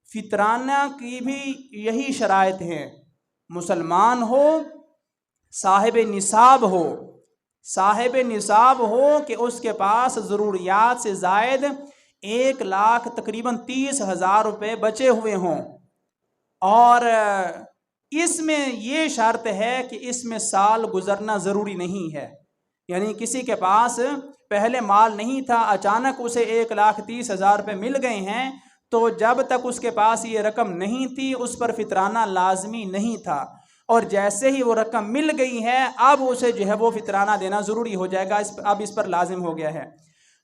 فطرانہ کی بھی یہی شرائط ہیں، مسلمان ہو، صاحب نصاب ہو کہ اس کے پاس ضروریات سے زائد 1,00,000 تقریباً 30,000 روپے بچے ہوئے ہوں، اور اس میں یہ شرط ہے کہ اس میں سال گزرنا ضروری نہیں ہے، یعنی کسی کے پاس پہلے مال نہیں تھا، اچانک اسے 1,30,000 روپے مل گئے ہیں، تو جب تک اس کے پاس یہ رقم نہیں تھی اس پر فطرانہ لازمی نہیں تھا، اور جیسے ہی وہ رقم مل گئی ہے اب اسے جو ہے وہ فطرانہ دینا ضروری ہو جائے گا، اب اس پر لازم ہو گیا ہے۔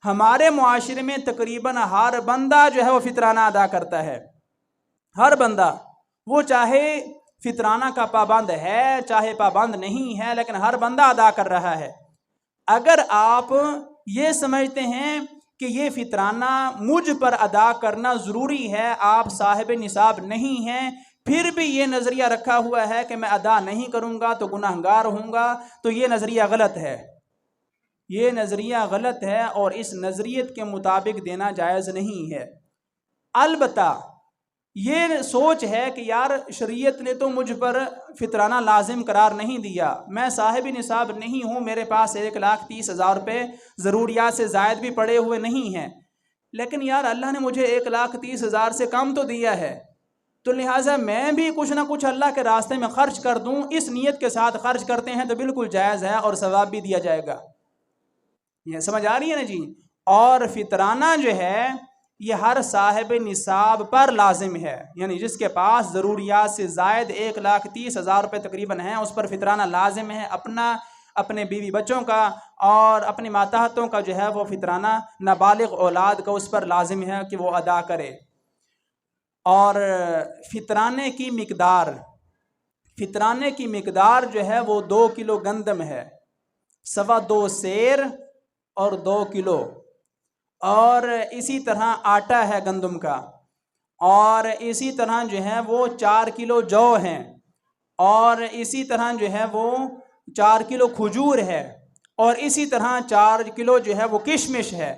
ہمارے معاشرے میں تقریباً ہر بندہ جو ہے وہ فطرانہ ادا کرتا ہے، ہر بندہ، وہ چاہے فطرانہ کا پابند ہے چاہے پابند نہیں ہے، لیکن ہر بندہ ادا کر رہا ہے۔ اگر آپ یہ سمجھتے ہیں کہ یہ فطرانہ مجھ پر ادا کرنا ضروری ہے، آپ صاحب نصاب نہیں ہیں، پھر بھی یہ نظریہ رکھا ہوا ہے کہ میں ادا نہیں کروں گا تو گناہگار ہوں گا، تو یہ نظریہ غلط ہے، یہ نظریہ غلط ہے، اور اس نظریت کے مطابق دینا جائز نہیں ہے۔ البتہ یہ سوچ ہے کہ یار شریعت نے تو مجھ پر فطرانہ لازم قرار نہیں دیا، میں صاحب نصاب نہیں ہوں، میرے پاس 1,30,000 روپے ضروریات سے زائد بھی پڑے ہوئے نہیں ہیں، لیکن یار اللہ نے مجھے 1,30,000 سے کم تو دیا ہے، تو لہٰذا میں بھی کچھ نہ کچھ اللہ کے راستے میں خرچ کر دوں، اس نیت کے ساتھ خرچ کرتے ہیں تو بالکل جائز ہے اور ثواب بھی دیا جائے گا۔ یہ سمجھ آ رہی ہے نا جی؟ اور فطرانہ جو ہے یہ ہر صاحب نصاب پر لازم ہے، یعنی جس کے پاس ضروریات سے زائد 1,30,000 روپے تقریباً ہیں اس پر فطرانہ لازم ہے، اپنے بیوی بچوں کا اور اپنی ماتحتوں کا جو ہے وہ فطرانہ، نابالغ اولاد کا اس پر لازم ہے کہ وہ ادا کرے۔ اور فطرانے کی مقدار جو ہے وہ 2 کلو گندم ہے، 2.25 سیر اور 2 کلو، اور اسی طرح آٹا ہے گندم کا، اور اسی طرح جو ہے وہ 4 کلو جو ہیں، اور اسی طرح جو ہے وہ 4 کلو کھجور ہے، اور اسی طرح 4 کلو جو ہے وہ کشمش ہے۔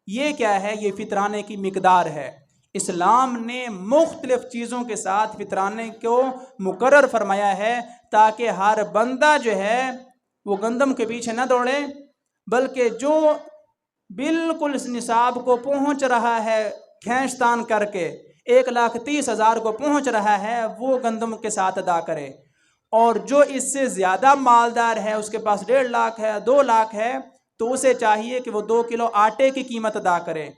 یہ کیا ہے؟ یہ فطرانے کی مقدار ہے۔ اسلام نے مختلف چیزوں کے ساتھ فطرانے کو مقرر فرمایا ہے تاکہ ہر بندہ جو ہے وہ گندم کے پیچھے نہ دوڑے، بلکہ جو بالکل اس نصاب کو پہنچ رہا ہے کھینچ تان کر کے 1,30,000 کو پہنچ رہا ہے وہ گندم کے ساتھ ادا کرے، اور جو اس سے زیادہ مالدار ہے، اس کے پاس 1.5 لاکھ ہے، 2 لاکھ ہے، تو اسے چاہیے کہ وہ 2 کلو آٹے کی قیمت ادا کرے،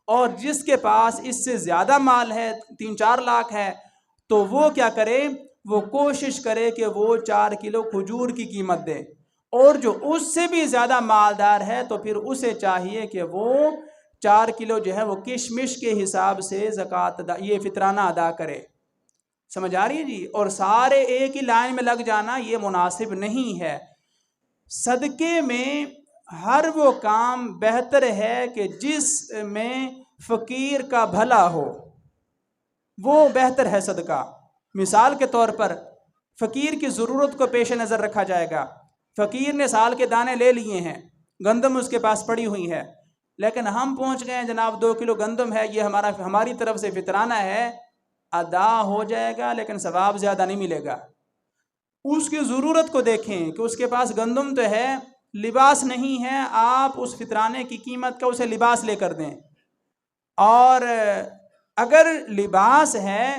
اور جس کے پاس اس سے زیادہ مال ہے، 3-4 لاکھ ہے، تو وہ کیا کرے؟ وہ کوشش کرے کہ وہ 4 کلو کھجور کی قیمت دے، اور جو اس سے بھی زیادہ مالدار ہے تو پھر اسے چاہیے کہ وہ 4 کلو جو ہے وہ کشمش کے حساب سے یہ فطرانہ ادا کرے۔ سمجھ آ رہی ہے جی؟ اور سارے ایک ہی لائن میں لگ جانا یہ مناسب نہیں ہے۔ صدقے میں ہر وہ کام بہتر ہے کہ جس میں فقیر کا بھلا ہو، وہ بہتر ہے صدقہ۔ مثال کے طور پر فقیر کی ضرورت کو پیش نظر رکھا جائے گا، فقیر نے سال کے دانے لے لیے ہیں، گندم اس کے پاس پڑی ہوئی ہے، لیکن ہم پہنچ گئے ہیں جناب 2 کلو گندم ہے، یہ ہماری طرف سے فطرانہ ہے، ادا ہو جائے گا لیکن ثواب زیادہ نہیں ملے گا۔ اس کی ضرورت کو دیکھیں کہ اس کے پاس گندم تو ہے، لباس نہیں ہے، آپ اس فطرانے کی قیمت کا اسے لباس لے کر دیں، اور اگر لباس ہے،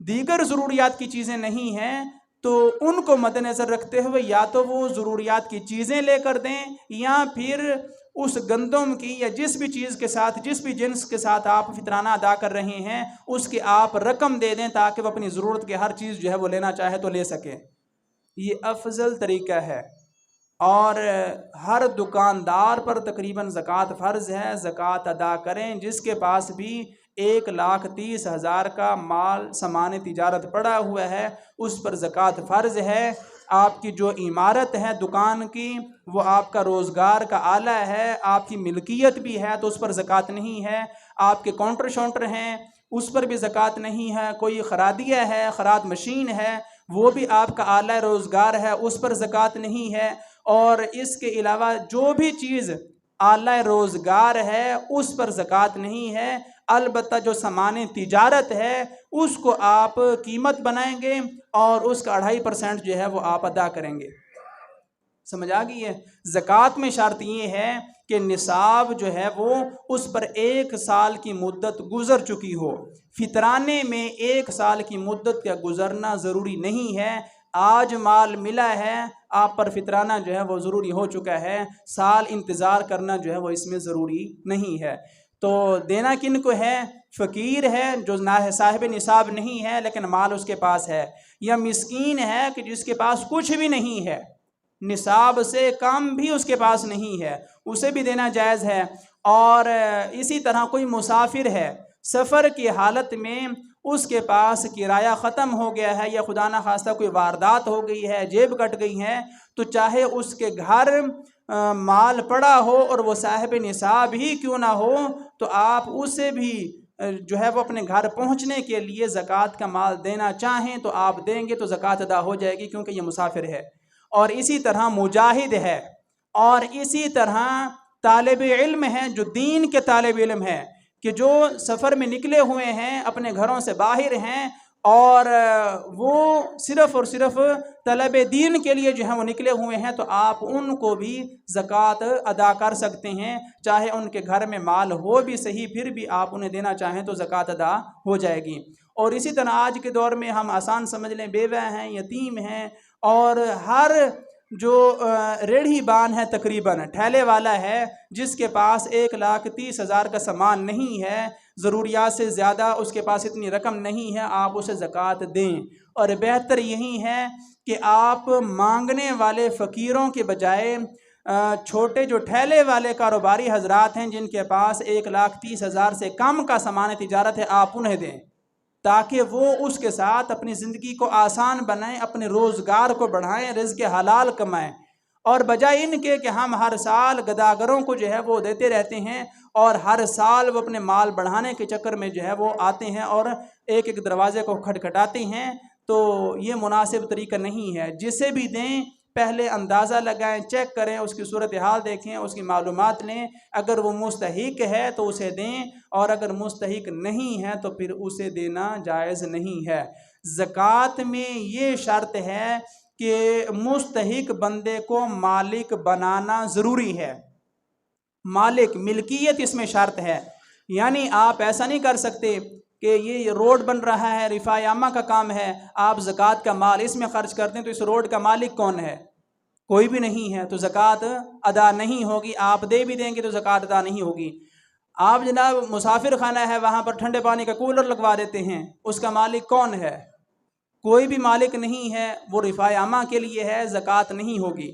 دیگر ضروریات کی چیزیں نہیں ہیں، تو ان کو مد نظر رکھتے ہوئے یا تو وہ ضروریات کی چیزیں لے کر دیں، یا پھر اس گندم کی یا جس بھی چیز کے ساتھ، جس بھی جنس کے ساتھ آپ فطرانہ ادا کر رہے ہیں اس کی آپ رقم دے دیں تاکہ وہ اپنی ضرورت کی ہر چیز جو ہے وہ لینا چاہے تو لے سکے۔ یہ افضل طریقہ ہے، اور ہر دکاندار پر تقریباً زکوٰۃ فرض ہے، زکوٰۃ ادا کریں۔ جس کے پاس بھی 1,30,000 کا مال سامان تجارت پڑا ہوا ہے اس پر زکوٰۃ فرض ہے۔ آپ کی جو عمارت ہے دکان کی وہ آپ کا روزگار کا آلہ ہے، آپ کی ملکیت بھی ہے تو اس پر زکوٰۃ نہیں ہے۔ آپ کے کاؤنٹر شاؤنٹر ہیں اس پر بھی زکوٰۃ نہیں ہے۔ کوئی خرادیہ ہے، خراد مشین ہے، وہ بھی آپ کا آلہ روزگار ہے، اس پر زکوٰۃ نہیں ہے۔ اور اس کے علاوہ جو بھی چیز آلہ روزگار ہے اس پر زکوٰۃ نہیں ہے۔ البتہ جو سامان تجارت ہے اس کو آپ قیمت بنائیں گے اور اس کا 2.5% جو ہے وہ آپ ادا کریں گے۔ سمجھ آ گئی ہے؟ زکوٰۃ میں شرط یہ ہے کہ نصاب جو ہے وہ اس پر 1 سال کی مدت گزر چکی ہو۔ فطرانے میں 1 سال کی مدت کا گزرنا ضروری نہیں ہے۔ آج مال ملا ہے، آپ پر فطرانہ جو ہے وہ ضروری ہو چکا ہے، سال انتظار کرنا جو ہے وہ اس میں ضروری نہیں ہے۔ تو دینا کن کو ہے؟ فقیر ہے جو صاحب نصاب نہیں ہے لیکن مال اس کے پاس ہے، یا مسکین ہے کہ جس کے پاس کچھ بھی نہیں ہے، نصاب سے کم بھی اس کے پاس نہیں ہے، اسے بھی دینا جائز ہے۔ اور اسی طرح کوئی مسافر ہے، سفر کی حالت میں اس کے پاس کرایہ ختم ہو گیا ہے یا خدا نخواستہ کوئی واردات ہو گئی ہے، جیب کٹ گئی ہے، تو چاہے اس کے گھر مال پڑا ہو اور وہ صاحب نصاب ہی کیوں نہ ہو، تو آپ اسے بھی جو ہے وہ اپنے گھر پہنچنے کے لیے زکوٰۃ کا مال دینا چاہیں تو آپ دیں گے تو زکوٰۃ ادا ہو جائے گی، کیونکہ یہ مسافر ہے۔ اور اسی طرح مجاہد ہے، اور اسی طرح طالب علم ہے جو دین کے طالب علم ہے، کہ جو سفر میں نکلے ہوئے ہیں، اپنے گھروں سے باہر ہیں اور وہ صرف اور صرف طلب دین کے لیے جو ہے وہ نکلے ہوئے ہیں، تو آپ ان کو بھی زکوٰۃ ادا کر سکتے ہیں، چاہے ان کے گھر میں مال ہو بھی صحیح، پھر بھی آپ انہیں دینا چاہیں تو زکوٰۃ ادا ہو جائے گی۔ اور اسی طرح آج کے دور میں ہم آسان سمجھ لیں، بیوہ ہیں، یتیم ہیں، اور ہر جو ریڑھی بان ہے، تقریباً ٹھیلے والا ہے، جس کے پاس 1,30,000 کا سامان نہیں ہے، ضروریات سے زیادہ اس کے پاس اتنی رقم نہیں ہے، آپ اسے زکوٰۃ دیں۔ اور بہتر یہی ہے کہ آپ مانگنے والے فقیروں کے بجائے چھوٹے جو ٹھیلے والے کاروباری حضرات ہیں جن کے پاس 1,30,000 سے کم کا سامان تجارت ہے، آپ انہیں دیں، تاکہ وہ اس کے ساتھ اپنی زندگی کو آسان بنائیں، اپنے روزگار کو بڑھائیں، رزق حلال کمائیں۔ اور بجائے ان کے کہ ہم ہر سال گداگروں کو جو ہے وہ دیتے رہتے ہیں اور ہر سال وہ اپنے مال بڑھانے کے چکر میں جو ہے وہ آتے ہیں اور ایک ایک دروازے کو کھٹکھٹاتے ہیں، تو یہ مناسب طریقہ نہیں ہے۔ جسے بھی دیں پہلے اندازہ لگائیں، چیک کریں، اس کی صورتحال دیکھیں، اس کی معلومات لیں، اگر وہ مستحق ہے تو اسے دیں، اور اگر مستحق نہیں ہے تو پھر اسے دینا جائز نہیں ہے۔ زکوٰۃ میں یہ شرط ہے کہ مستحق بندے کو مالک بنانا ضروری ہے، مالک، ملکیت اس میں شرط ہے۔ یعنی آپ ایسا نہیں کر سکتے کہ یہ روڈ بن رہا ہے، رفاع عامہ کا کام ہے، آپ زکوٰۃ کا مال اس میں خرچ کرتے ہیں، تو اس روڈ کا مالک کون ہے؟ کوئی بھی نہیں ہے، تو زکوٰۃ ادا نہیں ہوگی۔ آپ دے بھی دیں گے تو زکوٰۃ ادا نہیں ہوگی۔ آپ جناب مسافر خانہ ہے، وہاں پر ٹھنڈے پانی کا کولر لگوا دیتے ہیں، اس کا مالک کون ہے؟ کوئی بھی مالک نہیں ہے، وہ رفاع عامہ کے لیے ہے، زکوٰۃ نہیں ہوگی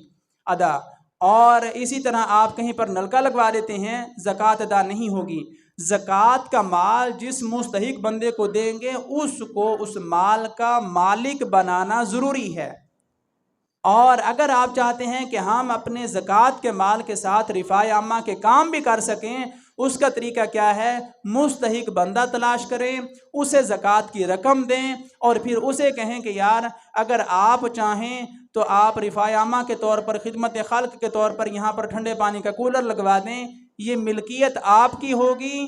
ادا۔ اور اسی طرح آپ کہیں پر نلکا لگوا دیتے ہیں، زکوٰۃ ادا نہیں ہوگی۔ زکوٰۃ کا مال جس مستحق بندے کو دیں گے اس کو اس مال کا مالک بنانا ضروری ہے۔ اور اگر آپ چاہتے ہیں کہ ہم اپنے زکوٰۃ کے مال کے ساتھ رفاع عامہ کے کام بھی کر سکیں، اس کا طریقہ کیا ہے؟ مستحق بندہ تلاش کریں، اسے زکوٰۃ کی رقم دیں، اور پھر اسے کہیں کہ یار اگر آپ چاہیں تو آپ رفاع عامہ کے طور پر، خدمت خلق کے طور پر یہاں پر ٹھنڈے پانی کا کولر لگوا دیں، یہ ملکیت آپ کی ہوگی،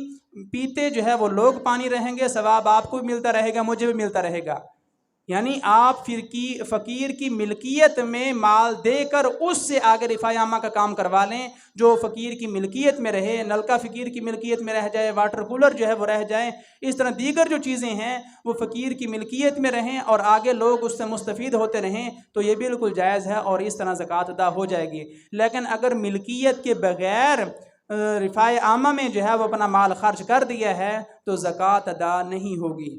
پیتے جو ہے وہ لوگ پانی رہیں گے، ثواب آپ کو بھی ملتا رہے گا، مجھے بھی ملتا رہے گا۔ یعنی آپ فقیر کی ملکیت میں مال دے کر اس سے آگے رفاع عامہ کا کام کروا لیں، جو فقیر کی ملکیت میں رہے، نلکا فقیر کی ملکیت میں رہ جائے، واٹر کولر جو ہے وہ رہ جائے، اس طرح دیگر جو چیزیں ہیں وہ فقیر کی ملکیت میں رہیں اور آگے لوگ اس سے مستفید ہوتے رہیں، تو یہ بالکل جائز ہے اور اس طرح زکوٰۃ ادا ہو جائے گی۔ لیکن اگر ملکیت کے بغیر رفاع عامہ میں جو ہے وہ اپنا مال خرچ کر دیا ہے تو زکوٰۃ ادا نہیں ہوگی۔